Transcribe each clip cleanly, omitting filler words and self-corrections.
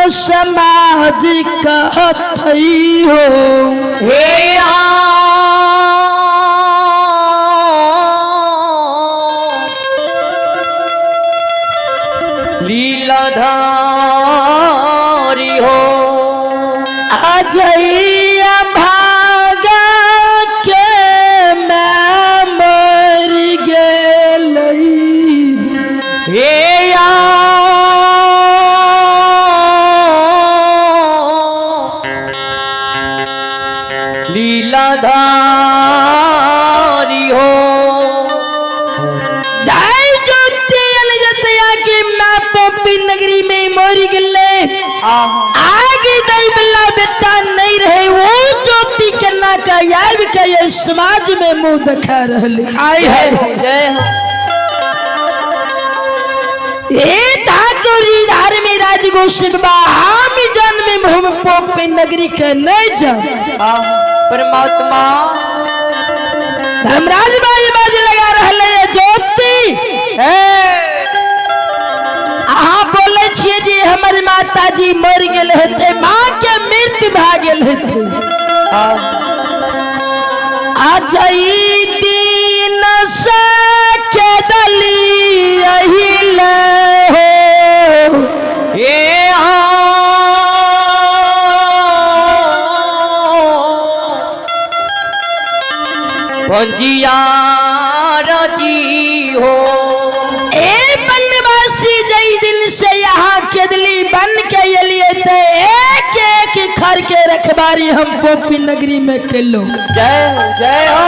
समाज कहतई हो हे लीलाधारी हो अजैया भागा के मैं मर गेलई हे लीलाधारी हो जय ज्योति जतया कि मैं पोपी नगरी में मर गेले आगे दैवला बेटा नहीं रहे वो ज्योति के ना का याद के ये समाज में मुंह दिखा रहले आई है जय हो ए ठाकुर जी धार में राजगो शिवबा हम जन्म भूमि पोपी नगरी के नहीं जा परमात्मा धर्मराज बाई बाज लगा रहले ज्योति अहाँ बोले छिए जी हमर माता जी मर गेल हेते माँ के मृत्यु भा गेल हेते आज ई दिन से के दली अहिले हो हे पंजियार जी हो ए बनवासी जई दिन से यहाँ केदली बन के लिए थे एक एक खर के रखबारी हम पोपी नगरी में खेलो जय हो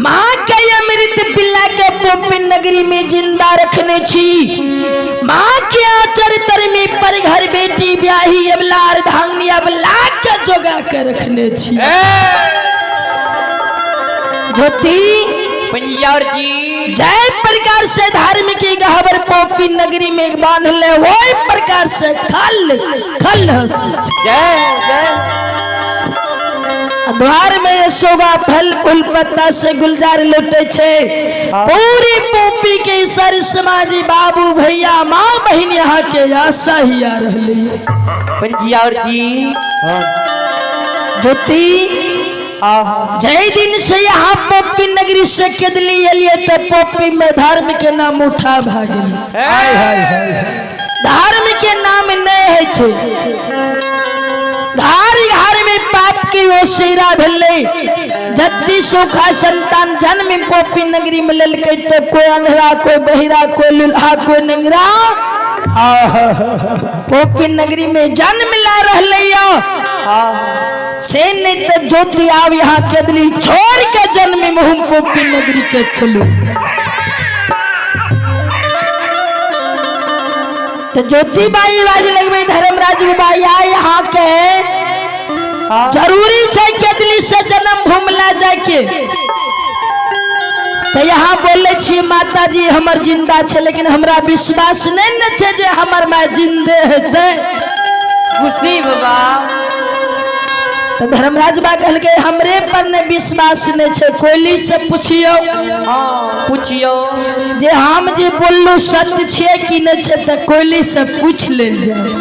माँ के अमृत पिल्ला के पोपी नगरी में जिंदा रखने छी माँ के आचर तर में पर घर बेटी ब्याही अबलार धांगनी अबला के जोगा के रखने छी ज्योति पंजियार जी जय प्रकार से धार्मिक गहबर पोपी नगरी में बांध ले वही प्रकार से खल जय द्वार में शोभा फल फूल पत्ता से गुलजार लुटे छे पूरी पोपी के सर समाजी बाबू भैया माँ बहन यहाँ के आशा ही आ रही पंजियार जी ज्योति जय दिन से यहाँ पोपी नगरी से केदली एलिए तो पोपी में धर्म के नाम उठा भागल धर्म के नाम नहीं है छे घर में पाप की वो सेरा भेले जत्ती सुखा संतान जन्म पोपी नगरी में ललके तो कोई अंधरा कोई बहिरा कोई लुल्हा कोई नंगरा पोपी नगरी में जन्म ला रहले से नहीं तो ज्योति आव यहाँ केदली छोड़ के जन्म मुहम पोपी नगरी के चलो तो ज्योति बाई बाज लगवे धर्मराज बाई आए यहाँ के जरूरी है केदली से जन्म भूमला जाके तो यहाँ बोले छी माता जी हमर जिंदा छे लेकिन हमरा विश्वास नहीं न छे जे हमर माँ जिंदे हेते खुशी बाबा तो धर्मराज बा कहल के हमरे पर ने विश्वास नहीं छे कोयली से पूछियो पूछियो जे हम जे बोललू सत्य छे कि नहीं छे तो कोयली से पूछ ले जाए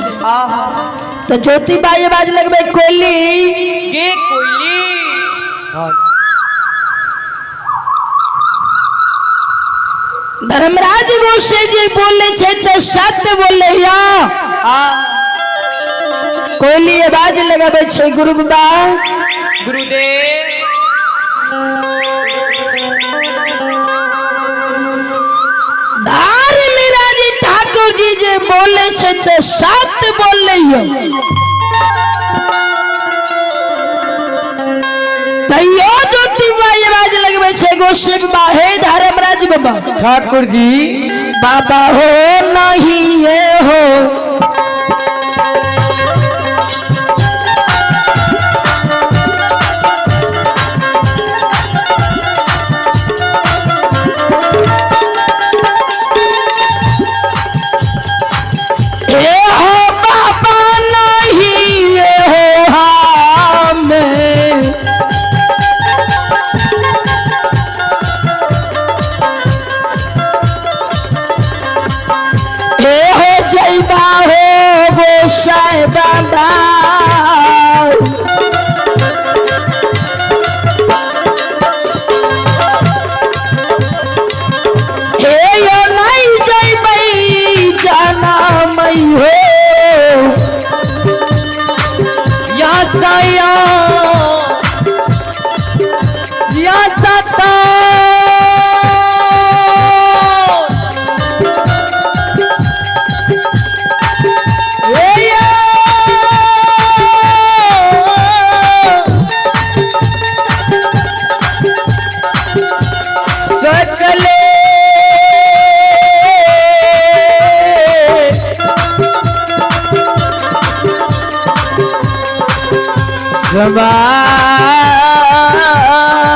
तो ज्योति बाई बाज लगबे कोयली के कोयली धर्मराज गोसे जी बोले छे तो सत्य बोले या कोयली आवाज लगाबे छे गुरु बाबा गुरुदेव धार मेरा जी ठाकुर जी जे बोले छे तो सत्य बोले यो तैयो ज्योति बाई आवाज लगबे छे गोसे बाबा हे धर्मराज बाबा ठाकुर जी बाबा हो नहीं ये हो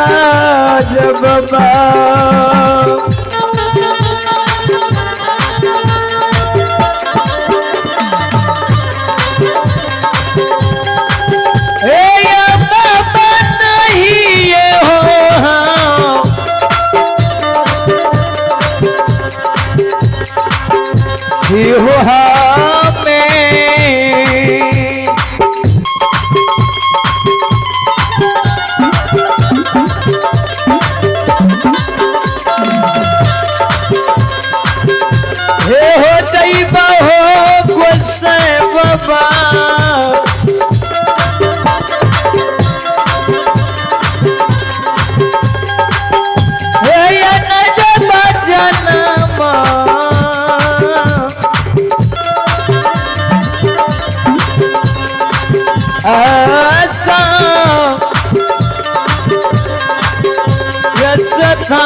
समाज बाबा हो दैबा हो गोसे बाबा हे जनमा ऐसा था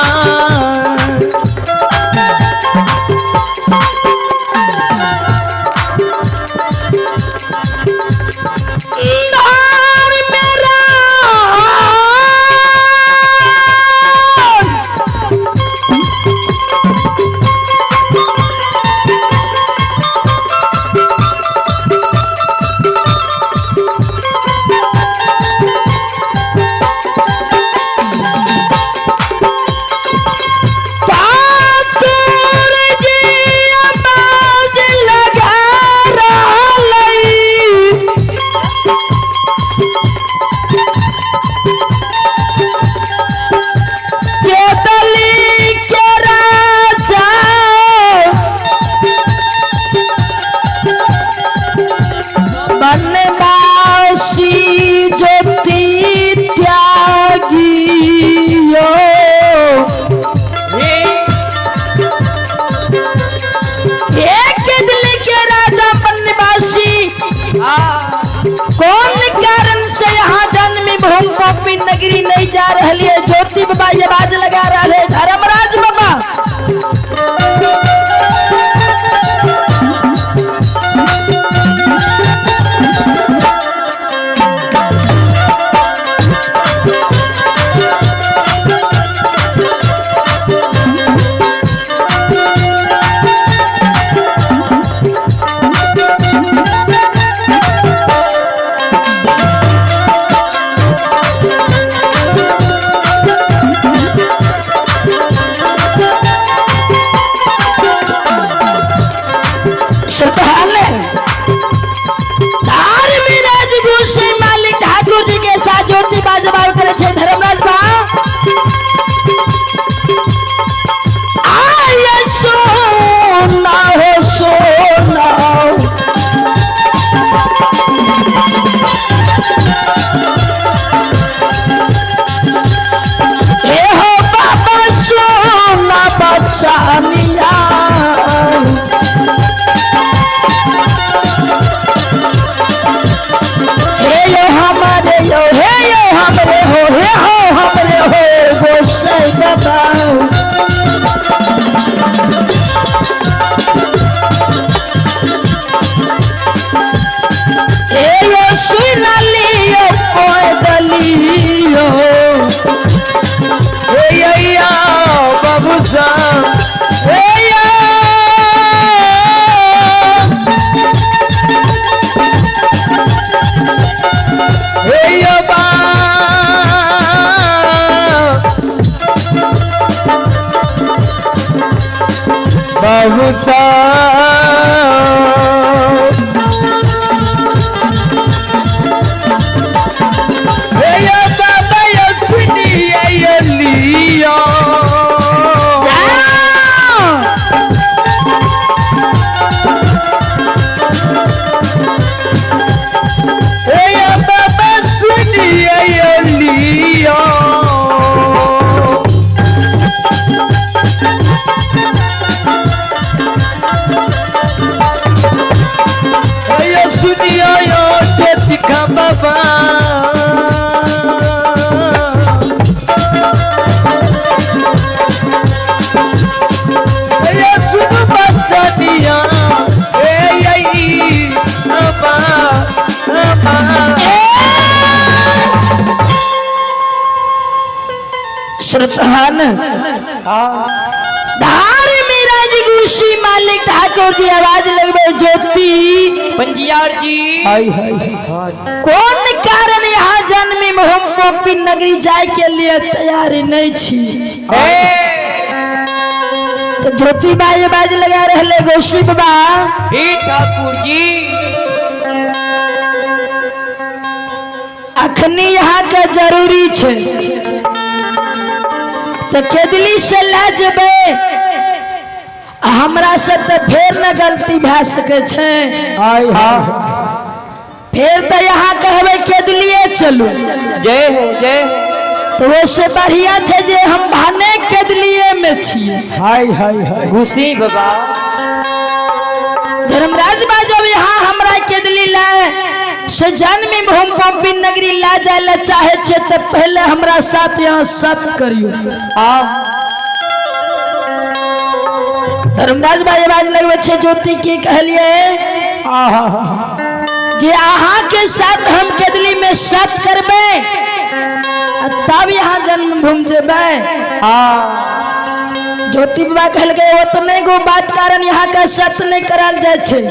नगरी नहीं जा रही है। ज्योति बाबा ये बाज लगा रहा है धर्मराज बाबा धर्मराज बा आया सोना हो सोना ए हो बाबा सोना बचानिया हे यो हमारे यो हे यो हमरे हो हे हो हमरे हो गोसाई बाबा हे यो सुना लियो पैदलियो हे या बाबू साहब हे बाबू साहब ये बाबा ये सुनी ये लिया ये बाबा सुनी ये लिया सुनिया यो दिखा बाबा ये सुन बच्चा ए यही बाबा श्रद्धान धार मेरा जी गुशी मालिक ठाकुर जी आवाज लगबे ज्योति पंजियार जी कौन कारण यहाँ जन्मी हम पोपी नगरी जाए के लिए तैयार नहीं छी तो ज्योति बाई आवाज लगा रहे गोशी बाबा ठाकुर जी अखनी यहाँ का जरूरी छे तो केदली से ला जबे हमरा से तो फेर न गलती भा सके छे फिर तो यहाँ कहबे केदलिए चलू जय हो जय तो वैसे बढ़िया छे जे हम भाने केदलिए में छिए घुसी बाबा धर्मराज बा जब यहाँ हमरा केदली लाए से जन्मी हम पोपी नगरी ला जाए ला चाहे छे तो पहले हमरा साथ यहाँ सच करियो धर्मराज भाई आवाज लगवे छे ज्योति की कहलिए जे आहा के साथ हम केदली में सच करबे तब यहाँ जन्म भूमि जेबे ज्योति बाबा कहल गए वो तो नहीं गो बात कारण यहाँ का सच नहीं करल जाए छे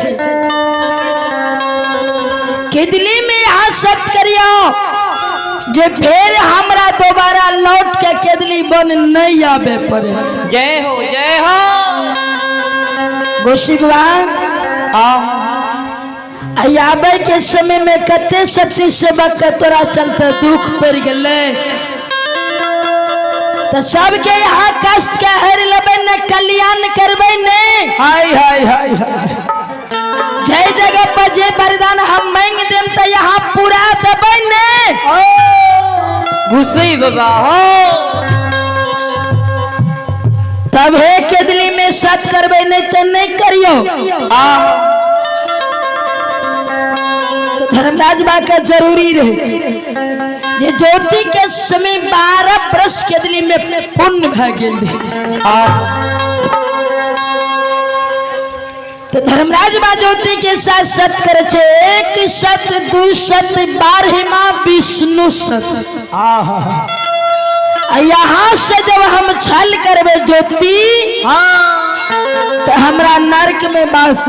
केदली में यहाँ सच करियो जे फिर हमरा दोबारा लौट के केदली बन नहीं आवे पड़े जय हो गोशी भगवान आबे के समय में कते सच्ची सेवा के तोरा चलते दुख पड़ गले तो सबके यहाँ कष्ट के हर लेबे न कल्याण करबे ने जय जगह पर जे वरदान हम मांग देम तो यहाँ पूरा देबे ने घुसी बाबा तब हे केदली में सच करबे नहीं तो नहीं करियो तो धर्मराज बा के जरूरी रहे जे ज्योति के समय 12 वर्ष केदली में पुण्य भ गेल तो धर्मराज बा ज्योति के साथ सत करे छे एक सत दू सत 12वां विष्णु सत यहाँ से जब हम छल करबे ज्योति तो हमरा नरक में वास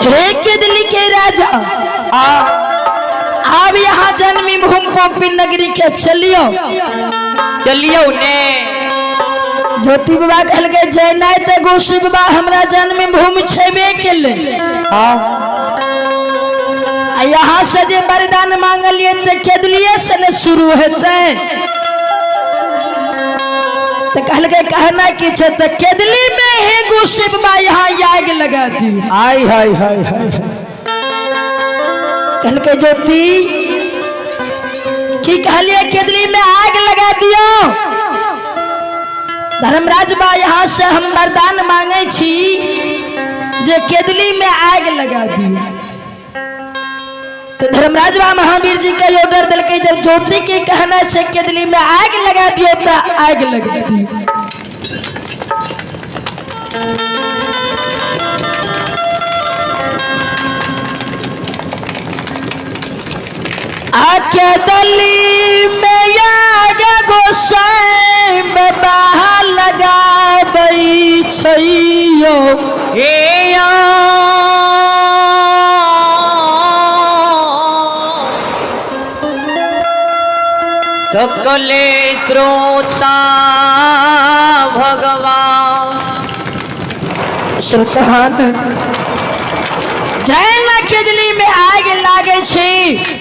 हे केदली के राजा अब यहाँ जन्मी भूमि पोपी नगरी के चलियो ने ज्योति बाबा कहल गए जय नाय तो गोशी बाबा हमरा जन्मी भूमि छेबे के ले यहाँ से जे वरदान मांगलिए तो केदलिए से न शुरू होते तो कहल गए कहना की छे तो केदली में हे गोशी बाबा यहाँ आग लगा दी कहल के ज्योति की कहलिए केदली में आग लगा दियो धर्मराज बा यहाँ से हम वरदान मांगे छी जे केदली में आग लगा दियो तो धर्मराज बा महावीर जी का ऑर्डर दिल के जब ज्योति के कहना छे केदली में आग लगा दियो तो आग लगा दियो केदली में आग गोसाई बाबा लगा बई छइयो सकले श्रोता भगवान श्रद्धान जय ना केदली में आग लागे छी